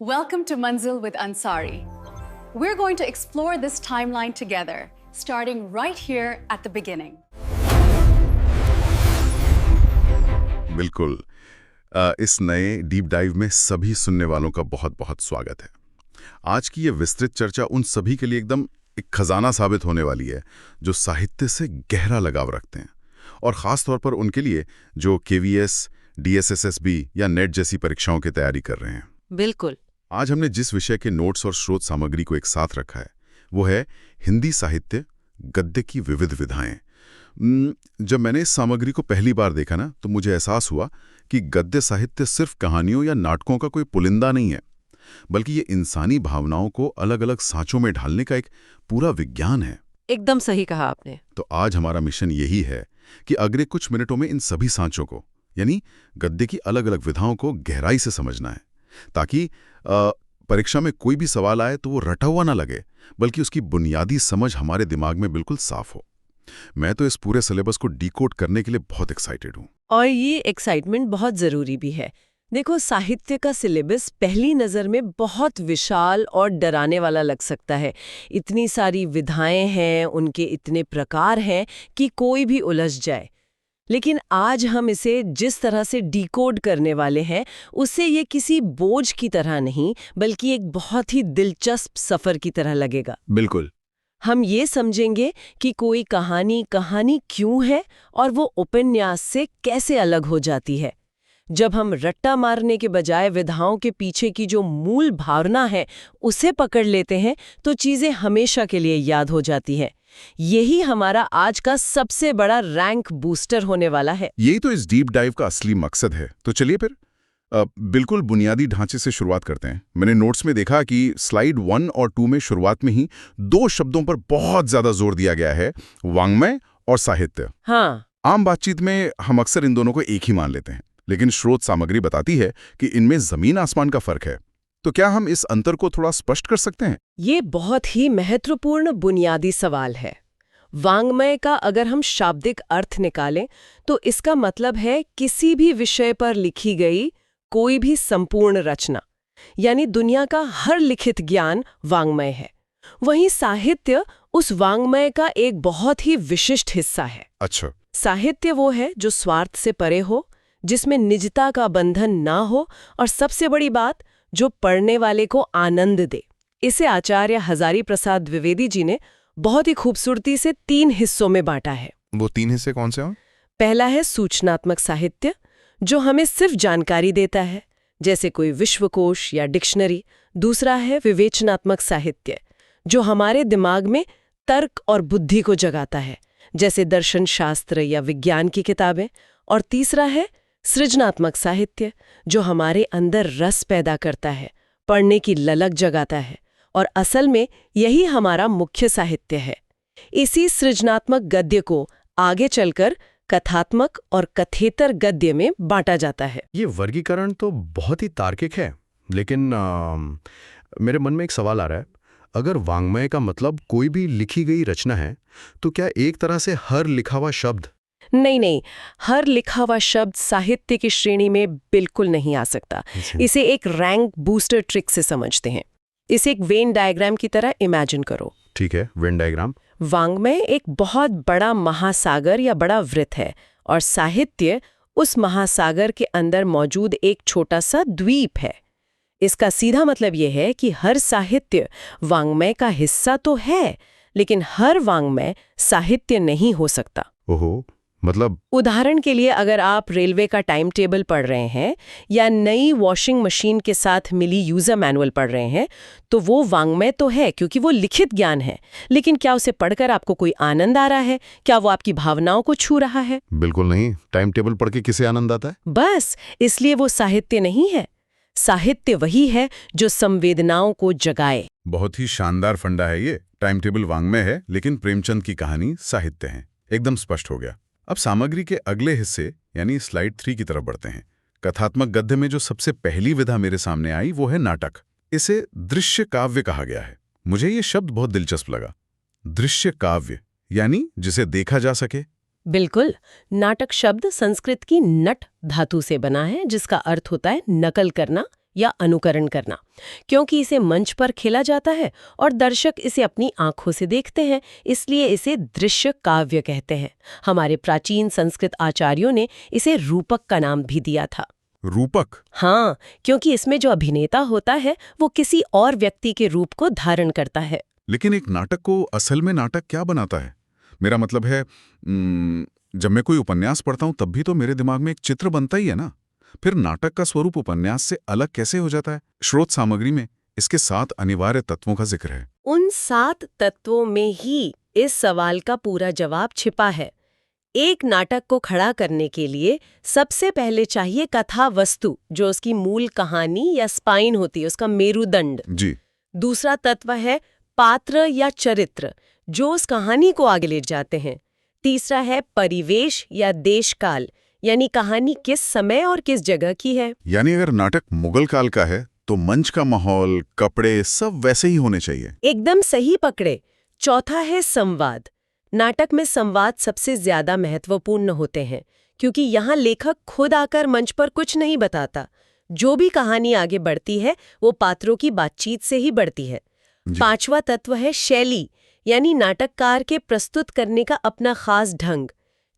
Welcome to Manzil with Ansari. We're going to explore this timeline together, starting right here at the beginning. बिल्कुल। इस नए deep dive में सभी सुनने वालों का बहुत बहुत स्वागत है। आज की ये विस्तृत चर्चा उन सभी के लिए एकदम एक खजाना साबित होने वाली है जो साहित्य से गहरा लगाव रखते हैं, और ख़ास तौर पर उनके लिए जो KVS, DSSSB या नेट जैसी परीक्षाओं की तैयारी कर रहे हैं। बिल्कुल। आज हमने जिस विषय के नोट्स और स्रोत सामग्री को एक साथ रखा है वो है हिंदी साहित्य, गद्य की विविध विधाएं। जब मैंने इस सामग्री को पहली बार देखा ना, तो मुझे एहसास हुआ कि गद्य साहित्य सिर्फ कहानियों या नाटकों का कोई पुलिंदा नहीं है, बल्कि ये इंसानी भावनाओं को अलग अलग सांचों में ढालने का एक पूरा विज्ञान है। एकदम सही कहा आपने। तो आज हमारा मिशन यही है कि अगले कुछ मिनटों में इन सभी सांचों को, यानी गद्य की अलग अलग विधाओं को गहराई से समझना है, ताकि परीक्षा में कोई भी सवाल आए तो वो रटा हुआ ना लगे, बल्कि उसकी बुनियादी समझ हमारे दिमाग में बिल्कुल साफ हो। मैं तो इस पूरे सिलेबस को डिकोड करने के लिए बहुत एक्साइटेड हूँ। और ये एक्साइटमेंट बहुत जरूरी भी है। देखो, साहित्य का सिलेबस पहली नज़र में बहुत विशाल और डराने वाला लग सकता है। इतनी सारी विधाएं हैं, उनके इतने प्रकार हैं कि कोई भी उलझ जाए। लेकिन आज हम इसे जिस तरह से डिकोड करने वाले हैं, उससे ये किसी बोझ की तरह नहीं, बल्कि एक बहुत ही दिलचस्प सफ़र की तरह लगेगा। बिल्कुल। हम ये समझेंगे कि कोई कहानी क्यों है और वो उपन्यास से कैसे अलग हो जाती है। जब हम रट्टा मारने के बजाय विधाओं के पीछे की जो मूल भावना है उसे पकड़ लेते हैं, तो चीज़ें हमेशा के लिए याद हो जाती हैं। यही हमारा आज का सबसे बड़ा रैंक बूस्टर होने वाला है। यही तो इस डीप डाइव का असली मकसद है। तो चलिए फिर बिल्कुल बुनियादी ढांचे से शुरुआत करते हैं। मैंने नोट्स में देखा कि स्लाइड 1 और 2 में शुरुआत में ही 2 शब्दों पर बहुत ज्यादा जोर दिया गया है, वाङ्मय और साहित्य। हाँ। आम बातचीत में हम अक्सर इन दोनों को एक ही मान लेते हैं, लेकिन स्रोत सामग्री बताती है कि इनमें जमीन आसमान का फर्क है। तो क्या हम इस अंतर को थोड़ा स्पष्ट कर सकते हैं? ये बहुत ही महत्वपूर्ण बुनियादी सवाल है। वाङ्मय का अगर हम शाब्दिक अर्थ निकालें तो इसका मतलब है किसी भी विषय पर लिखी गई कोई भी संपूर्ण रचना, यानी दुनिया का हर लिखित ज्ञान वाङ्मय है। वहीं साहित्य उस वाङ्मय का एक बहुत ही विशिष्ट हिस्सा है। अच्छा। साहित्य वो है जो स्वार्थ से परे हो, जिसमें निजता का बंधन ना हो, और सबसे बड़ी बात, जो पढ़ने वाले को आनंद दे। इसे आचार्य हजारी प्रसाद द्विवेदी जी ने बहुत ही खूबसूरती से 3 हिस्सों में बांटा है। वो 3 हिस्से कौन से हैं? पहला है सूचनात्मक साहित्य, जो हमें सिर्फ जानकारी देता है, जैसे कोई विश्वकोश या डिक्शनरी। दूसरा है विवेचनात्मक साहित्य, जो हमारे दिमाग में तर्क और बुद्धि को जगाता है, जैसे दर्शन शास्त्र या विज्ञान की किताबें। और तीसरा है सृजनात्मक साहित्य, जो हमारे अंदर रस पैदा करता है, पढ़ने की ललक जगाता है। और असल में यही हमारा मुख्य साहित्य है। इसी सृजनात्मक गद्य को आगे चलकर कथात्मक और कथेतर गद्य में बांटा जाता है। ये वर्गीकरण तो बहुत ही तार्किक है, लेकिन मेरे मन में एक सवाल आ रहा है। अगर वाङ्मय का मतलब कोई भी लिखी गई रचना है, तो क्या एक तरह से हर लिखा हुआ शब्द? नहीं, हर लिखा हुआ शब्द साहित्य की श्रेणी में बिल्कुल नहीं आ सकता। इसे एक रैंक बूस्टर ट्रिक से समझते हैं। इसे एक वेन डायग्राम की तरह इमेजिन करो। ठीक है, वेन डायग्राम। वाङ्मय एक बहुत बड़ा महासागर या बड़ा वृत्त है, और साहित्य उस महासागर के अंदर मौजूद एक छोटा सा द्वीप है। इसका सीधा मतलब यह है कि हर साहित्य वाङ्मय का हिस्सा तो है, लेकिन हर वाङ्मय साहित्य नहीं हो सकता। ओहो, मतलब? उदाहरण के लिए, अगर आप रेलवे का टाइम टेबल पढ़ रहे हैं या नई वॉशिंग मशीन के साथ मिली यूजर मैनुअल पढ़ रहे हैं, तो वो वाङ्मय तो है क्योंकि वो लिखित ज्ञान है, लेकिन क्या उसे पढ़कर आपको कोई आनंद आ रहा है? क्या वो आपकी भावनाओं को छू रहा है? बिल्कुल नहीं। टाइम टेबल पढ़ के किसे आनंद आता है? बस इसलिए वो साहित्य नहीं है। साहित्य वही है जो संवेदनाओं को जगाए। बहुत ही शानदार फंडा है ये। टाइम टेबल वाङ्मय है, लेकिन प्रेमचंद की कहानी साहित्य है। एकदम स्पष्ट हो गया। अब सामग्री के अगले हिस्से यानी स्लाइड 3 की तरफ बढ़ते हैं। कथात्मक गद्य में जो सबसे पहली विधा मेरे सामने आई वो है नाटक। इसे दृश्य काव्य कहा गया है। मुझे ये शब्द बहुत दिलचस्प लगा। दृश्य काव्य यानी जिसे देखा जा सके। बिल्कुल। नाटक शब्द संस्कृत की नट धातु से बना है, जिसका अर्थ होता है नकल करना या अनुकरण करना, क्योंकि इसे मंच पर खेला जाता है और दर्शक इसे अपनी आंखों से देखते हैं, इसलिए इसे दृश्य काव्य कहते हैं। हमारे प्राचीन संस्कृत आचार्यों ने इसे रूपक का नाम भी दिया था। रूपक? हाँ, क्योंकि इसमें जो अभिनेता होता है वो किसी और व्यक्ति के रूप को धारण करता है। लेकिन एक नाटक को असल में नाटक क्या बनाता है? मेरा मतलब है, जब मैं कोई उपन्यास पढ़ता हूं तब भी तो मेरे दिमाग में एक चित्र बनता ही है ना। फिर नाटक का स्वरूप उपन्यास से अलग कैसे हो जाता है? स्रोत सामग्री में इसके 7 अनिवार्य तत्वों का जिक्र है। उन 7 तत्वों में ही इस सवाल का पूरा जवाब छिपा है। एक नाटक को खड़ा करने के लिए सबसे पहले चाहिए कथा वस्तु, जो उसकी मूल कहानी या स्पाइन होती है, उसका मेरुदंड। जी। दूसरा तत्व है पात्र या चरित्र, जो उस कहानी को आगे ले जाते हैं। तीसरा है परिवेश या देश काल, यानी कहानी किस समय और किस जगह की है। यानी अगर नाटक मुगल काल का है तो मंच का माहौल, कपड़े सब वैसे ही होने चाहिए। एकदम सही पकड़े। चौथा है संवाद। नाटक में संवाद सबसे ज्यादा महत्वपूर्ण होते हैं, क्योंकि यहाँ लेखक खुद आकर मंच पर कुछ नहीं बताता। जो भी कहानी आगे बढ़ती है वो पात्रों की बातचीत से ही बढ़ती है। पांचवा तत्व है शैली, यानी नाटककार के प्रस्तुत करने का अपना खास ढंग।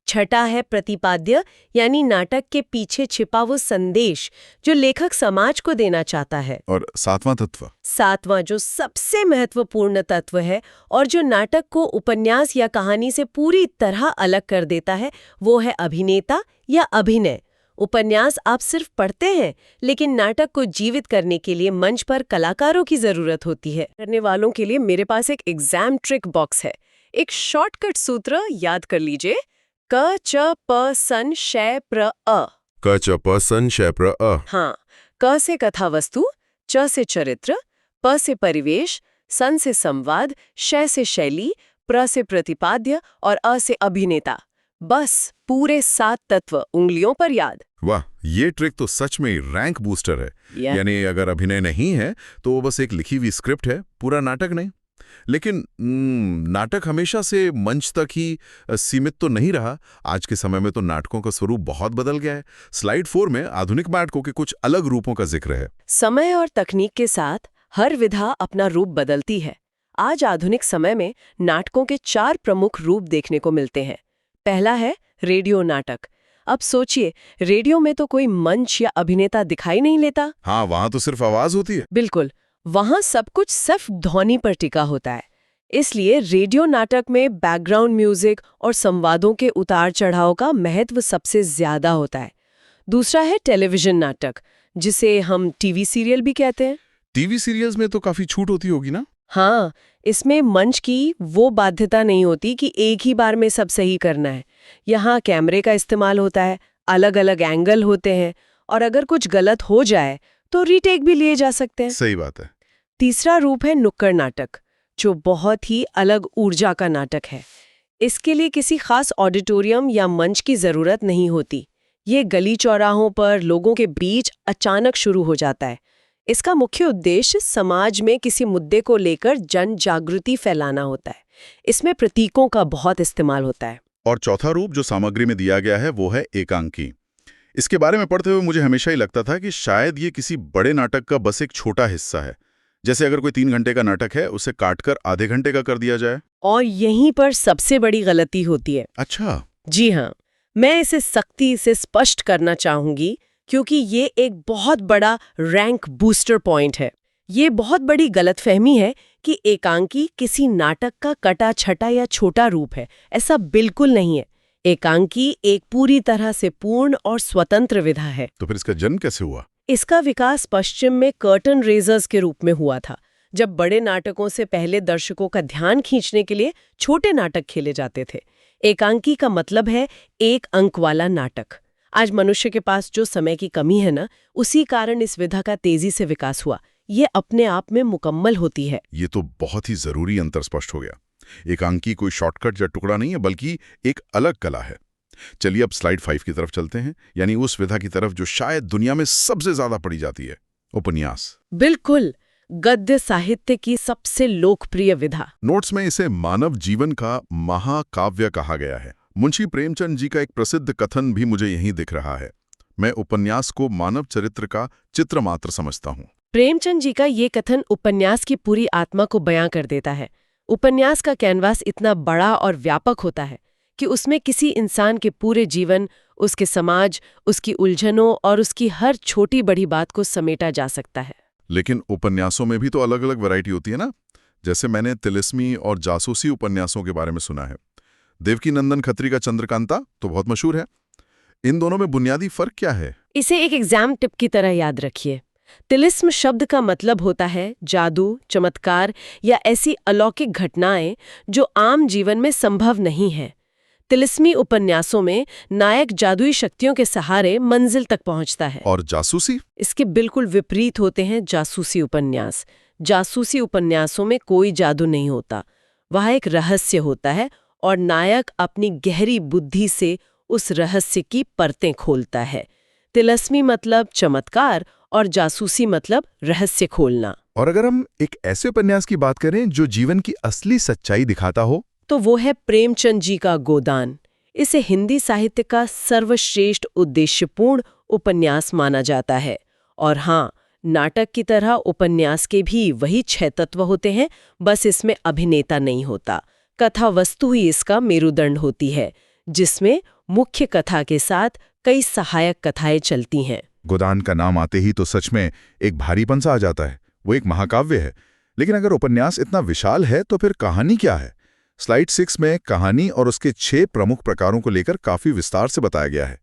छठा है प्रतिपाद्य, यानी नाटक के पीछे छिपा वो संदेश जो लेखक समाज को देना चाहता है। और 7वां तत्व? 7वां जो सबसे महत्वपूर्ण तत्व है और जो नाटक को उपन्यास या कहानी से पूरी तरह अलग कर देता है, वो है अभिनेता या अभिनय। उपन्यास आप सिर्फ पढ़ते हैं, लेकिन नाटक को जीवित करने के लिए मंच पर कलाकारों की जरूरत होती है। करने वालों के लिए मेरे पास एक एग्जाम ट्रिक बॉक्स है। एक शॉर्टकट सूत्र याद कर लीजिए, क च प सन शै प्र अ। क च प सन शै प्र अ। हाँ, क से कथा वस्तु, च से चरित्र, प से परिवेश, सन से संवाद, शै से शैली, प्र से प्रतिपाद्य और अ से अभिनेता। बस पूरे 7 तत्व उंगलियों पर याद। वाह, ये ट्रिक तो सच में रैंक बूस्टर है। यानी अगर अभिनय नहीं है तो वो बस एक लिखी हुई स्क्रिप्ट है, पूरा नाटक नहीं। लेकिन नाटक हमेशा से मंच तक ही सीमित तो नहीं रहा। आज के समय में तो नाटकों का स्वरूप बहुत बदल गया है। स्लाइड 4 में आधुनिक नाटकों के कुछ अलग रूपों का जिक्र है। समय और तकनीक के साथ हर विधा अपना रूप बदलती है। आज आधुनिक समय में नाटकों के 4 प्रमुख रूप देखने को मिलते हैं। पहला है रेडियो नाटक। अब सोचिए, रेडियो में तो कोई मंच या अभिनेता दिखाई नहीं लेता। हाँ, वहां तो सिर्फ आवाज होती है। बिल्कुल, वहां सब कुछ सिर्फ ध्वनि पर टिका होता है। इसलिए रेडियो नाटक में बैकग्राउंड म्यूजिक और संवादों के उतार चढ़ाव का महत्व सबसे ज्यादा होता है। दूसरा है टेलीविजन नाटक, जिसे हम टीवी सीरियल भी कहते हैं। टीवी सीरियल्स में तो काफी छूट होती होगी ना? हाँ, इसमें मंच की वो बाध्यता नहीं होती कि एक ही बार में सब सही करना है। यहाँ कैमरे का इस्तेमाल होता है, अलग अलग एंगल होते हैं, और अगर कुछ गलत हो जाए तो रीटेक भी लिए जा सकते हैं। सही बात है। तीसरा रूप है नुक्कड़ नाटक, जो बहुत ही अलग ऊर्जा का नाटक है। इसके लिए किसी खास ऑडिटोरियम या मंच की जरूरत नहीं होती। ये गली चौराहों पर लोगों के बीच अचानक शुरू हो जाता है। इसका मुख्य उद्देश्य समाज में किसी मुद्दे को लेकर जन जागृति फैलाना होता है। इसमें प्रतीकों का बहुत इस्तेमाल होता है। और चौथा रूप जो सामग्री में दिया गया है वो है एकांकी। इसके बारे में पढ़ते हुए मुझे हमेशा ही लगता था कि शायद ये किसी बड़े नाटक का बस एक छोटा हिस्सा है। जैसे अगर कोई 3 घंटे का नाटक है, उसे काटकर आधे घंटे का कर दिया जाए। और यहीं पर सबसे बड़ी गलती होती है। अच्छा। जी हाँ, मैं इसे सख्ती से स्पष्ट करना चाहूंगी, क्योंकि ये एक बहुत बड़ा रैंक बूस्टर पॉइंट है। ये बहुत बड़ी गलतफहमी है कि एकांकी किसी नाटक का कटा छटा या छोटा रूप है। ऐसा बिल्कुल नहीं है। एकांकी एक पूरी तरह से पूर्ण और स्वतंत्र विधा है। तो फिर इसका जन्म कैसे हुआ? इसका विकास पश्चिम में कर्टन रेजर्स के रूप में हुआ था, जब बड़े नाटकों से पहले दर्शकों का ध्यान खींचने के लिए छोटे नाटक खेले जाते थे। एकांकी का मतलब है एक अंक वाला नाटक। आज मनुष्य के पास जो समय की कमी है ना, उसी कारण इस विधा का तेजी से विकास हुआ। ये अपने आप में मुकम्मल होती है। ये तो बहुत ही जरूरी अंतर स्पष्ट हो गया। एकांकी कोई शॉर्टकट या टुकड़ा नहीं है, बल्कि एक अलग कला है। चलिए अब स्लाइड 5 की तरफ चलते हैं, यानी उस विधा की तरफ जो शायद दुनिया में सबसे ज्यादा पढ़ी जाती है, उपन्यास। बिल्कुल, गद्य साहित्य की सबसे लोकप्रिय विधा। नोट्स में इसे मानव जीवन का महाकाव्य कहा गया है। मुंशी प्रेमचंद जी का एक प्रसिद्ध कथन भी मुझे यहीं दिख रहा है। मैं उपन्यास को मानव चरित्र का चित्र मात्र समझता हूँ। प्रेमचंद जी का ये कथन उपन्यास की पूरी आत्मा को बयां कर देता है। उपन्यास का कैनवास इतना बड़ा और व्यापक होता है कि उसमें किसी इंसान के पूरे जीवन, उसके समाज, उसकी उलझनों और उसकी हर छोटी बड़ी बात को समेटा जा सकता है। लेकिन उपन्यासों में भी तो अलग अलग वैरायटी होती है ना। जैसे मैंने तिलिस्मी और जासूसी उपन्यासों के बारे में सुना है। देवकीनंदन खत्री का चंद्रकांता तो बहुत मशहूर है। इन दोनों में बुनियादी फर्क क्या है? इसे एक एग्जाम टिप की तरह याद रखिए। तिलिस्म शब्द का मतलब होता है जादू, चमत्कार या ऐसी अलौकिक घटनाएं जो आम जीवन में संभव नहीं है। तिलिस्मी उपन्यासों में नायक जादुई शक्तियों के सहारे मंजिल तक पहुंचता है। और जासूसी? इसके बिल्कुल विपरीत होते हैं जासूसी उपन्यास। जासूसी उपन्यासों में कोई जादू नहीं होता, वह एक रहस्य होता है और नायक अपनी गहरी बुद्धि से उस रहस्य की परतें खोलता है। तिलिस्मी मतलब चमत्कार और जासूसी मतलब रहस्य खोलना। और अगर हम एक ऐसे उपन्यास की बात करें जो जीवन की असली सच्चाई दिखाता हो, तो वो है प्रेमचंद जी का गोदान। इसे हिंदी साहित्य का सर्वश्रेष्ठ उद्देश्यपूर्ण उपन्यास माना जाता है। और हाँ, नाटक की तरह उपन्यास के भी वही 6 तत्व होते हैं, बस इसमें अभिनेता नहीं होता। कथा वस्तु ही इसका मेरुदंड होती है, जिसमें मुख्य कथा के साथ कई सहायक कथाएं चलती हैं। गोदान का नाम आते ही तो सच में एक भारीपन सा आ जाता है। वो एक महाकाव्य है। लेकिन अगर उपन्यास इतना विशाल है तो फिर कहानी क्या है? स्लाइड 6 में कहानी और उसके 6 प्रमुख प्रकारों को लेकर काफी विस्तार से बताया गया है।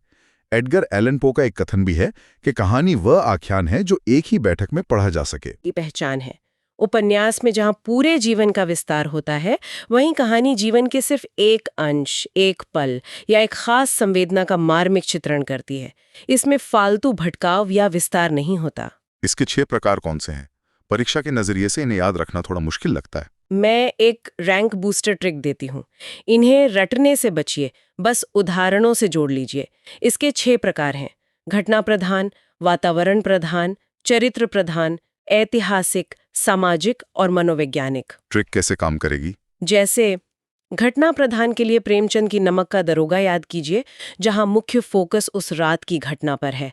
एडगर एलन पो का एक कथन भी है कि कहानी वह आख्यान है जो एक ही बैठक में पढ़ा जा सके। की पहचान है। उपन्यास में जहाँ पूरे जीवन का विस्तार होता है, वहीं कहानी जीवन के सिर्फ एक अंश, एक पल या एक खास संवेदना का मार्मिक चित्रण करती है। इसमें फालतू भटकाव या विस्तार नहीं होता। इसके 6 प्रकार कौन से हैं? परीक्षा के नजरिए से इन्हें याद रखना थोड़ा मुश्किल लगता है। मैं एक रैंक बूस्टर ट्रिक देती हूँ। इन्हें रटने से बचिए, बस उदाहरणों से जोड़ लीजिए। इसके 6 प्रकार हैं: घटना प्रधान, वातावरण प्रधान, चरित्र प्रधान, ऐतिहासिक, सामाजिक और मनोवैज्ञानिक। ट्रिक कैसे काम करेगी? जैसे घटना प्रधान के लिए प्रेमचंद की नमक का दरोगा याद कीजिए, जहां मुख्य फोकस उस रात की घटना पर है।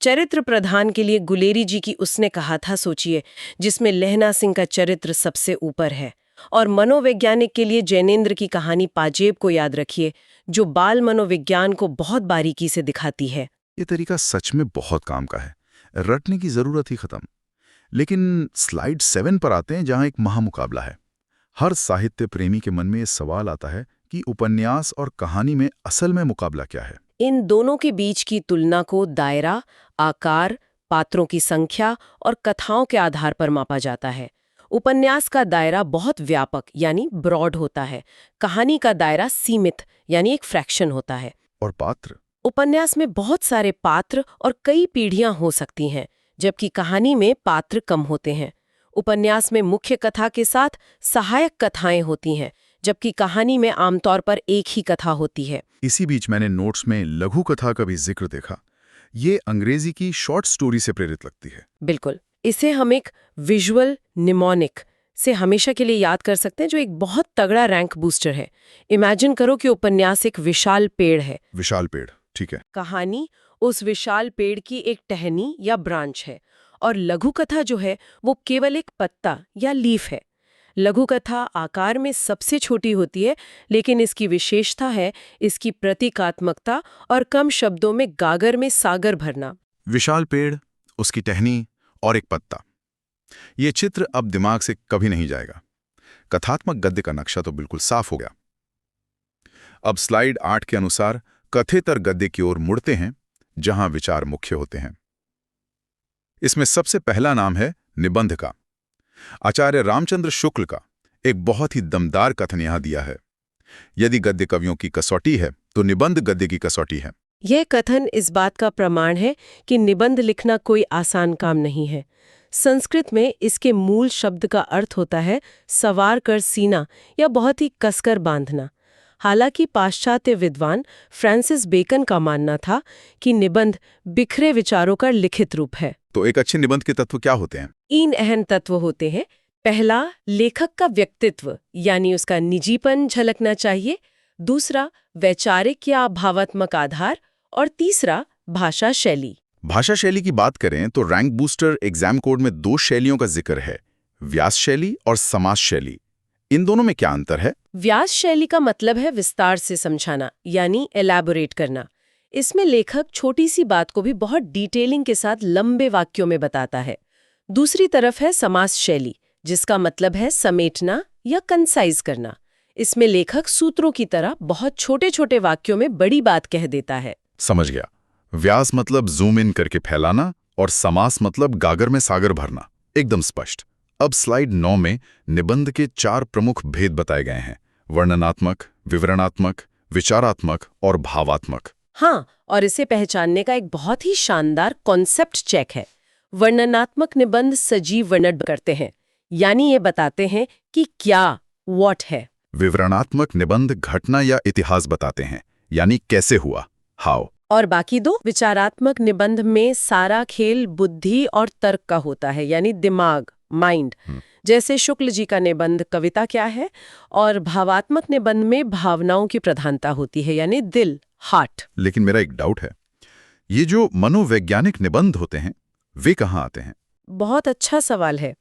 चरित्र प्रधान के लिए गुलेरी जी की उसने कहा था सोचिए, जिसमें लहना सिंह का चरित्र सबसे ऊपर है। और मनोवैज्ञानिक के लिए जैनेन्द्र की कहानी पाजेब को याद रखिए, जो बाल मनोविज्ञान को बहुत बारीकी से दिखाती है। ये तरीका सच में बहुत काम का है। रटने की जरूरत ही खत्म। लेकिन स्लाइड 7 पर आते हैं, जहां एक महामुकाबला है। हर साहित्य प्रेमी के मन में ये सवाल आता है कि उपन्यास और कहानी में असल में मुकाबला क्या है? इन दोनों के बीच की तुलना को दायरा, आकार, पात्रों की संख्या और कथाओं के आधार पर मापा जाता है। उपन्यास का दायरा बहुत व्यापक यानी ब्रॉड होता है। कहानी का दायरा सीमित यानी एक फ्रैक्शन होता है। और पात्र? उपन्यास में बहुत सारे पात्र और कई पीढ़ियां हो सकती हैं, जबकि कहानी में पात्र कम होते हैं। उपन्यास में मुख्य कथा के साथ सहायक कथाएं होती हैं, जबकि कहानी में आमतौर पर एक ही कथा होती है। इसी बीच मैंने नोट्स में लघु कथा का भी जिक्र देखा। ये अंग्रेजी की शॉर्ट स्टोरी से प्रेरित लगती है। बिल्कुल, इसे हम एक विजुअल निमोनिक से हमेशा के लिए याद कर सकते हैं, जो एक बहुत तगड़ा रैंक बूस्टर है। इमेजिन करो कि उपन्यास एक विशाल पेड़ है। विशाल पेड़, ठीक है। कहानी उस विशाल पेड़ की एक टहनी या ब्रांच है, और लघु कथा जो है वो केवल एक पत्ता या लीफ है। लघु कथा आकार में सबसे छोटी होती है, लेकिन इसकी विशेषता है इसकी प्रतीकात्मकता और कम शब्दों में गागर में सागर भरना। विशाल पेड़, उसकी टहनी और एक पत्ता, ये चित्र अब दिमाग से कभी नहीं जाएगा। कथात्मक गद्य का नक्शा तो बिल्कुल साफ हो गया। अब स्लाइड 8 के अनुसार कथेतर गद्य की ओर मुड़ते हैं, जहां विचार मुख्य होते हैं। इसमें सबसे पहला नाम है निबंध का। आचार्य रामचंद्र शुक्ल का एक बहुत ही दमदार कथन यहां दिया है। यदि गद्य कवियों की कसौटी है तो निबंध गद्य की कसौटी है। यह कथन इस बात का प्रमाण है कि निबंध लिखना कोई आसान काम नहीं है। संस्कृत में इसके मूल शब्द का अर्थ होता है सवार कर सीना या बहुत ही कसकर बांधना। हालांकि पाश्चात्य विद्वान फ्रांसिस बेकन का मानना था कि निबंध बिखरे विचारों का लिखित रूप है। तो एक अच्छे निबंध के तत्व क्या होते हैं? 3 अहम तत्व होते हैं। पहला, लेखक का व्यक्तित्व यानी उसका निजीपन झलकना चाहिए। दूसरा, वैचारिक या भावात्मक आधार। और तीसरा, भाषा शैली। भाषा शैली की बात करें तो रैंक बूस्टर एग्जाम कोड में 2 शैलियों का जिक्र है, व्यास शैली और समास शैली। इन दोनों में क्या अंतर है? व्यास शैली का मतलब है विस्तार से समझाना, यानी एलैबोरेट करना। इसमें लेखक छोटी सी बात को भी बहुत डिटेलिंग के साथ लंबे वाक्यों में बताता है। दूसरी तरफ है समास शैली, जिसका मतलब है समेटना या कंसाइज करना। इसमें लेखक सूत्रों की तरह बहुत छोटे छोटे वाक्यों में बड़ी बात कह देता है। समझ गया। व्यास मतलब जूम इन करके फैलाना और समास मतलब गागर में सागर भरना। एकदम स्पष्ट। अब स्लाइड 9 में निबंध के 4 प्रमुख भेद बताए गए हैं, वर्णनात्मक, विवरणात्मक, विचारात्मक और भावात्मक। हाँ, और इसे पहचानने का एक बहुत ही शानदार कॉन्सेप्ट चेक है। वर्णनात्मक निबंध सजीव वर्णन करते हैं, यानी ये बताते हैं कि क्या, व्हाट है। विवरणात्मक निबंध घटना या इतिहास बताते हैं, यानी कैसे हुआ, हाउ। और बाकी 2 विचारात्मक निबंध में सारा खेल बुद्धि और तर्क का होता है, यानी दिमाग, माइंड। जैसे शुक्ल जी का निबंध कविता क्या है, और भावात्मक निबंध में भावनाओं की प्रधानता होती है, यानी दिल, हार्ट। लेकिन मेरा एक डाउट है, ये जो मनोवैज्ञानिक निबंध होते हैं वे कहाँ आते हैं? बहुत अच्छा सवाल है।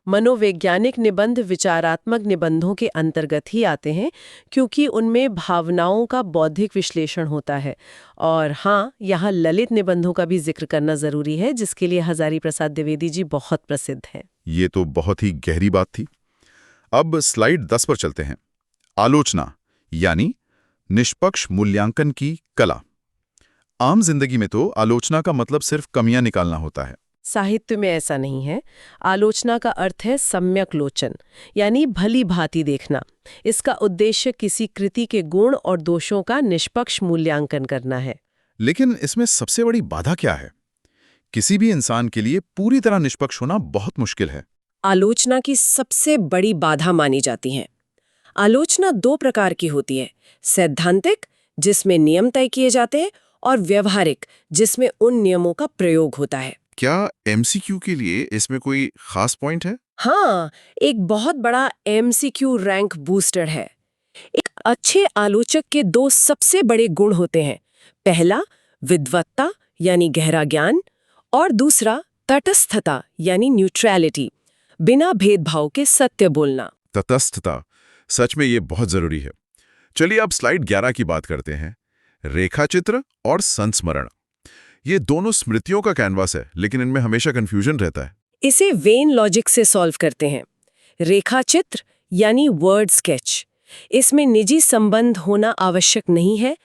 मनोवैज्ञानिक निबंध विचारात्मक निबंधों के अंतर्गत ही आते हैं, क्योंकि उनमें भावनाओं का बौद्धिक विश्लेषण होता है। और हाँ, यहाँ ललित निबंधों का भी जिक्र करना जरूरी है, जिसके लिए हजारी प्रसाद द्विवेदी जी बहुत प्रसिद्ध हैं। ये तो बहुत ही गहरी बात थी। अब स्लाइड 10 पर चलते हैं। आलोचना यानी निष्पक्ष मूल्यांकन की कला। आम जिंदगी में तो आलोचना का मतलब सिर्फ कमियां निकालना होता है। साहित्य में ऐसा नहीं है। आलोचना का अर्थ है सम्यक लोचन, यानी भली भांति देखना। इसका उद्देश्य किसी कृति के गुण और दोषों का निष्पक्ष मूल्यांकन करना है। लेकिन इसमें सबसे बड़ी बाधा क्या है? किसी भी इंसान के लिए पूरी तरह निष्पक्ष होना बहुत मुश्किल है। आलोचना की सबसे बड़ी बाधा मानी जाती है। आलोचना 2 प्रकार की होती है, सैद्धांतिक, जिसमें नियम तय किए जाते हैं, और व्यवहारिक, जिसमें उन नियमों का प्रयोग होता है। क्या एमसीक्यू के लिए इसमें कोई खास पॉइंट है? हाँ, एक बहुत बड़ा एमसीक्यू रैंक बूस्टर है। एक अच्छे आलोचक के 2 सबसे बड़े गुण होते हैं। पहला, विद्वत्ता यानी गहरा ज्ञान, और दूसरा, तटस्थता यानी न्यूट्रलिटी, बिना भेदभाव के सत्य बोलना। तटस्थता, सच में ये बहुत जरूरी है। चलिए अब स्लाइड 11 की बात करते हैं। रेखाचित्र और संस्मरण। ये दोनों स्मृतियों का कैनवास है, लेकिन इनमें हमेशा कंफ्यूजन रहता है। इसे वेन लॉजिक से सॉल्व करते हैं। रेखाचित्र यानी वर्ड स्केच, इसमें निजी संबंध होना आवश्यक नहीं है,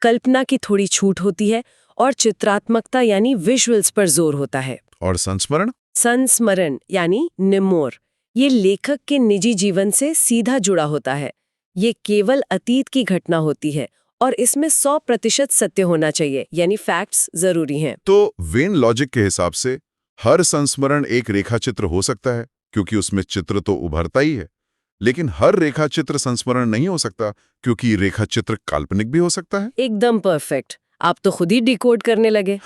कल्पना की थोड़ी छूट होती है, और चित्रात्मकता यानी विजुअल्स पर जोर होता है। और संस्मरण? संस्मरण यानी निमोर, ये लेखक के निजी जीवन से सीधा जुड़ा होता है। ये केवल अतीत की घटना होती है, और इसमें 100% सत्य होना चाहिए, यानी फैक्ट्स जरूरी हैं। तो वेन लॉजिक के हिसाब से हर संस्मरण एक रेखाचित्र हो सकता है, क्योंकि उसमें चित्र तो उभरता ही है। लेकिन हर रेखाचित्र संस्मरण नहीं हो सकता, क्योंकि रेखाचित्र काल्पनिक भी हो सकता है। एकदम परफेक्ट, आप तो खुद ही डिकोड करने लगे।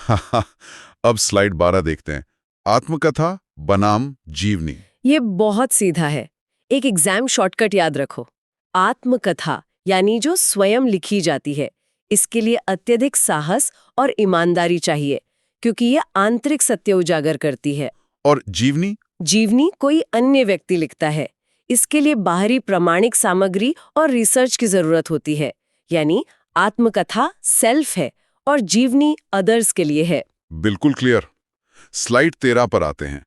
अब स्लाइड 12 देखते हैं। आत्मकथा बनाम जीवनी। ये बहुत सीधा है। एक एग्जाम शॉर्टकट याद रखो। आत्मकथा यानी जो स्वयं लिखी जाती है, इसके लिए अत्यधिक साहस और ईमानदारी चाहिए, क्योंकि ये आंतरिक सत्य उजागर करती है। और जीवनी? जीवनी कोई अन्य व्यक्ति लिखता है। इसके लिए बाहरी प्रमाणिक सामग्री और रिसर्च की जरूरत होती है। यानी आत्मकथा सेल्फ है और जीवनी अदर्स के लिए है। बिल्कुल क्लियर। स्लाइड 13 पर आते हैं।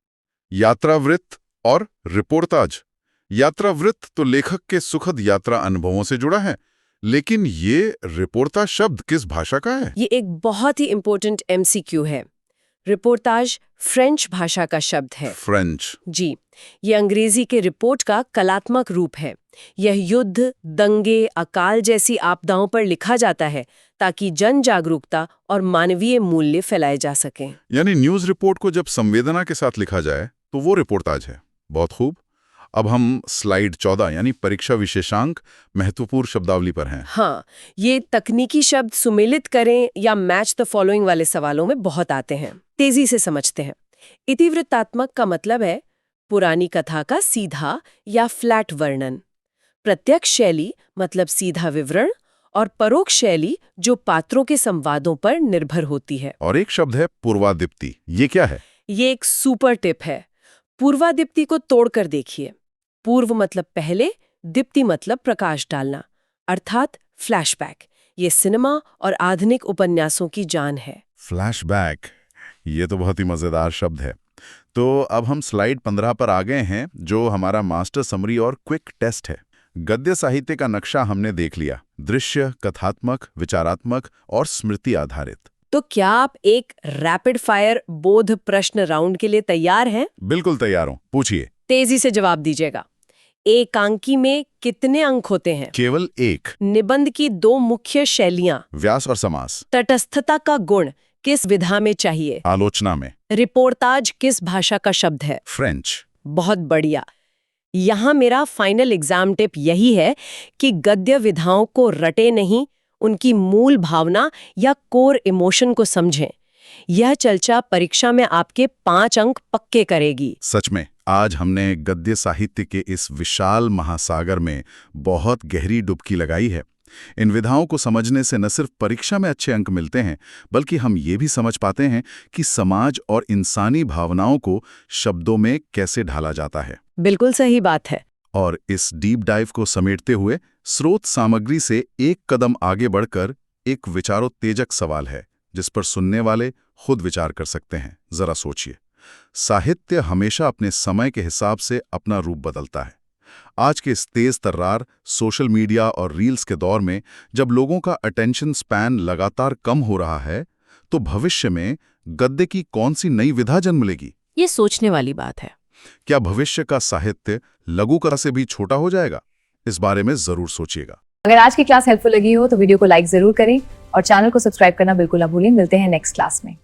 यात्रावृत्त और रिपोर्टाज। यात्रावृत्त तो लेखक के सुखद यात्रा अनुभवों से जुड़ा है, लेकिन ये रिपोर्टाज शब्द किस भाषा का है? ये एक बहुत ही इंपॉर्टेंट एमसीक्यू है। रिपोर्टाज फ्रेंच भाषा का शब्द है। फ्रेंच? जी, ये अंग्रेजी के रिपोर्ट का कलात्मक रूप है। यह युद्ध, दंगे, अकाल जैसी आपदाओं पर लिखा जाता है, ताकि जन जागरूकता और मानवीय मूल्य फैलाए जा सकें। यानी न्यूज रिपोर्ट को जब संवेदना के साथ लिखा जाए तो वो रिपोर्टाज है। बहुत खूब। अब हम स्लाइड 14 यानी परीक्षा विशेषांक महत्वपूर्ण शब्दावली पर हैं। हाँ, ये तकनीकी शब्द सुमेलित करें या मैच द फॉलोइंग वाले सवालों में बहुत आते हैं। तेजी से समझते हैं। इतिवृत्तात्मक का मतलब है पुरानी कथा का सीधा या फ्लैट वर्णन। प्रत्यक्ष शैली मतलब सीधा विवरण, और परोक्ष शैली जो पात्रों के संवादों पर निर्भर होती है। और एक शब्द है पूर्वादिप्ति। ये क्या है? ये एक सुपर टिप है। पूर्वादिप्ति को तोड़कर देखिए। पूर्व मतलब पहले, दीप्ति मतलब प्रकाश डालना, अर्थात फ्लैशबैक। ये सिनेमा और आधुनिक उपन्यासों की जान है। फ्लैशबैक, ये तो बहुत ही मजेदार शब्द है। तो अब हम स्लाइड 15 पर आ गए हैं, जो हमारा मास्टर समरी और क्विक टेस्ट है। गद्य साहित्य का नक्शा हमने देख लिया, दृश्य, कथात्मक, विचारात्मक और स्मृति आधारित। तो क्या आप एक रैपिड फायर बोध प्रश्न राउंड के लिए तैयार हैं? बिल्कुल तैयार हूं, पूछिए। तेजी से जवाब दीजिएगा। एकांकी में कितने अंक होते हैं? केवल एक। निबंध की 2 मुख्य शैलियां। व्यास और समास। तटस्थता का गुण किस विधा में चाहिए? आलोचना में। रिपोर्टाज किस भाषा का शब्द है? फ्रेंच। बहुत बढ़िया। यहाँ मेरा फाइनल एग्जाम टिप यही है कि गद्य विधाओं को रटे नहीं, उनकी मूल भावना या कोर इमोशन को समझें। यह चर्चा परीक्षा में आपके 5 अंक पक्के करेगी। सच में आज हमने गद्य साहित्य के इस विशाल महासागर में बहुत गहरी डुबकी लगाई है। इन विधाओं को समझने से न सिर्फ परीक्षा में अच्छे अंक मिलते हैं, बल्कि हम ये भी समझ पाते हैं कि समाज और इंसानी भावनाओं को शब्दों में कैसे ढाला जाता है। बिल्कुल सही बात है। और इस डीप डाइव को समेटते हुए स्रोत सामग्री से एक कदम आगे बढ़कर एक विचारोत्तेजक सवाल है, जिस पर सुनने वाले खुद विचार कर सकते हैं। जरा सोचिए, साहित्य हमेशा अपने समय के हिसाब से अपना रूप बदलता है। आज के इस तेज तर्रार सोशल मीडिया और रील्स के दौर में, जब लोगों का अटेंशन स्पैन लगातार कम हो रहा है, तो भविष्य में गद्य की कौन सी नई विधा जन्म लेगी? ये सोचने वाली बात है। क्या भविष्य का साहित्य लघु कथा से भी छोटा हो जाएगा? इस बारे में जरूर सोचिएगा। अगर आज की क्लास हेल्पफुल लगी हो तो वीडियो को लाइक जरूर करें और चैनल को सब्सक्राइब करना बिल्कुल ना भूलें। मिलते हैं नेक्स्ट क्लास में।